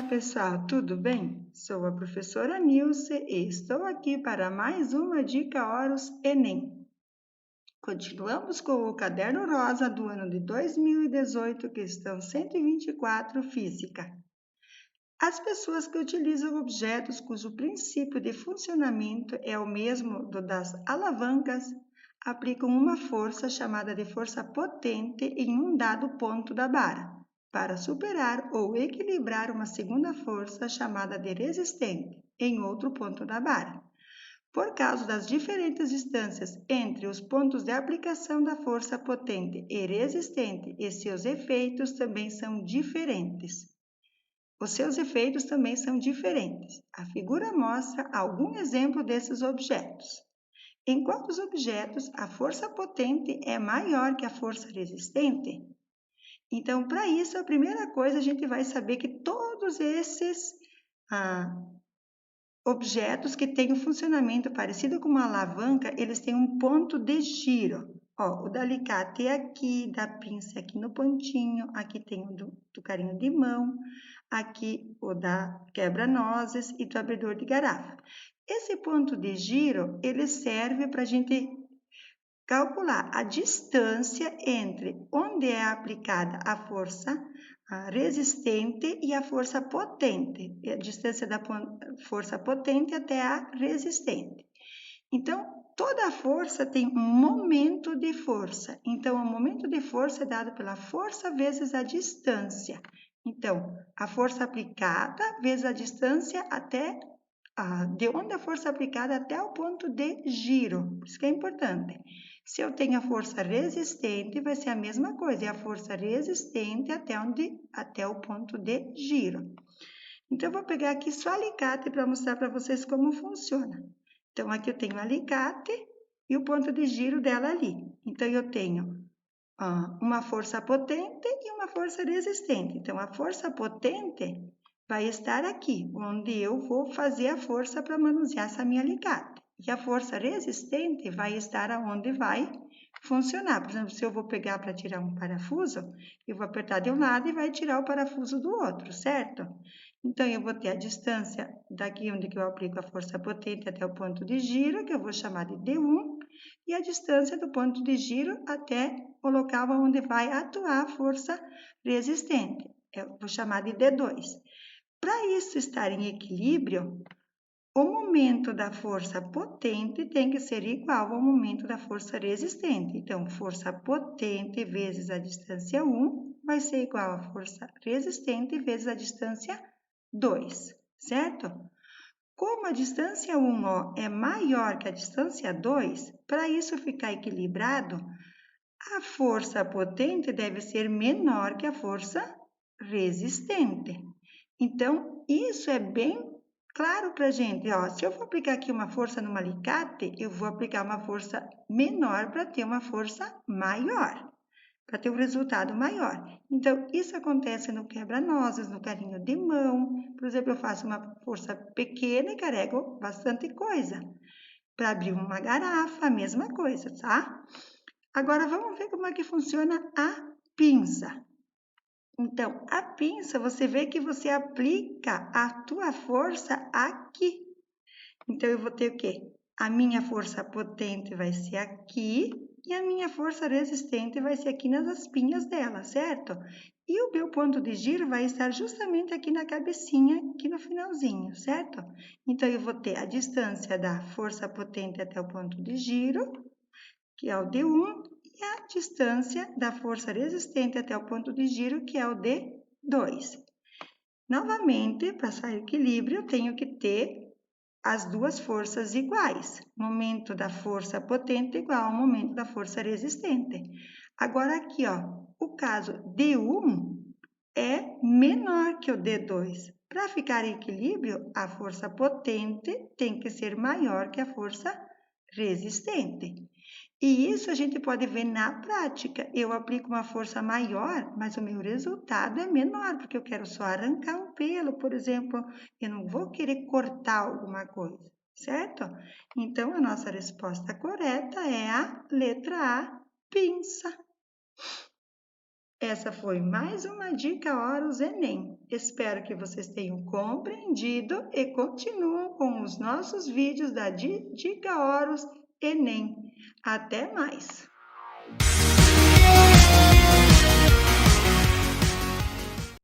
pessoal, tudo bem? Sou a professora Nilce e estou aqui para mais uma Dica Horus Enem. Continuamos com o caderno rosa do ano de 2018, questão 124, Física. As pessoas que utilizam objetos cujo princípio de funcionamento é o mesmo do das alavancas aplicam uma força chamada de força potente em um dado ponto da vara, para superar ou equilibrar uma segunda força chamada de resistente em outro ponto da vara. Por causa das diferentes distâncias entre os pontos de aplicação da força potente e resistente e seus efeitos também são diferentes. Os seus efeitos também são diferentes. A figura mostra algum exemplo desses objetos. Em quantos objetos a força potente é maior que a força resistente? Então, para isso, a primeira coisa a gente vai saber que todos esses objetos que têm um funcionamento parecido com uma alavanca, eles têm um ponto de giro. Ó, o da alicate é aqui, da pinça é aqui no pontinho, aqui tem o do carinho de mão, aqui o da quebra-nozes e do abridor de garrafa. Esse ponto de giro, ele serve para a gente calcular a distância entre onde é aplicada a força resistente e a força potente, a distância da força potente até a resistente. Então, toda força tem um momento de força. Então, o momento de força é dado pela força vezes a distância. Então, a força aplicada vezes a distância até de onde a força aplicada até o ponto de giro. Por isso que é importante. Se eu tenho a força resistente, vai ser a mesma coisa, é a força resistente até o ponto de giro. Então, eu vou pegar aqui só alicate para mostrar para vocês como funciona. Então, aqui eu tenho o alicate e o ponto de giro dela ali. Então, eu tenho uma força potente e uma força resistente. Então, a força potente vai estar aqui, onde eu vou fazer a força para manusear essa minha alicate. E a força resistente vai estar aonde vai funcionar. Por exemplo, se eu vou pegar para tirar um parafuso, eu vou apertar de um lado e vai tirar o parafuso do outro, certo? Então, eu vou ter a distância daqui onde eu aplico a força potente até o ponto de giro, que eu vou chamar de D1, e a distância do ponto de giro até o local onde vai atuar a força resistente. Eu vou chamar de D2. Para isso estar em equilíbrio, o momento da força potente tem que ser igual ao momento da força resistente. Então, força potente vezes a distância 1 vai ser igual a força resistente vezes a distância 2, certo? Como a distância 1 é maior que a distância 2, para isso ficar equilibrado, a força potente deve ser menor que a força resistente. Então, isso é bem claro para a gente. Ó, se eu for aplicar aqui uma força numa alicate, eu vou aplicar uma força menor para ter uma força maior, para ter um resultado maior. Então, isso acontece no quebra-nozes, no carinho de mão. Por exemplo, eu faço uma força pequena e carrego bastante coisa. Para abrir uma garrafa, a mesma coisa, tá? Agora, vamos ver como é que funciona a pinça. Então, a pinça, você vê que você aplica a tua força aqui. Então, eu vou ter o quê? A minha força potente vai ser aqui e a minha força resistente vai ser aqui nas aspinhas dela, certo? E o meu ponto de giro vai estar justamente aqui na cabecinha, aqui no finalzinho, certo? Então, eu vou ter a distância da força potente até o ponto de giro, que é o D1, e a distância da força resistente até o ponto de giro, que é o D2. Novamente, para sair equilíbrio, eu tenho que ter as duas forças iguais. Momento da força potente igual ao momento da força resistente. Agora aqui, ó, o caso D1 é menor que o D2. Para ficar em equilíbrio, a força potente tem que ser maior que a força resistente. E isso a gente pode ver na prática. Eu aplico uma força maior, mas o meu resultado é menor, porque eu quero só arrancar um pelo, por exemplo. Eu não vou querer cortar alguma coisa, certo? Então, a nossa resposta correta é a letra A, pinça. Essa foi mais uma Dica Horus Enem. Espero que vocês tenham compreendido e continuam com os nossos vídeos da Dica Horus Enem. Até mais!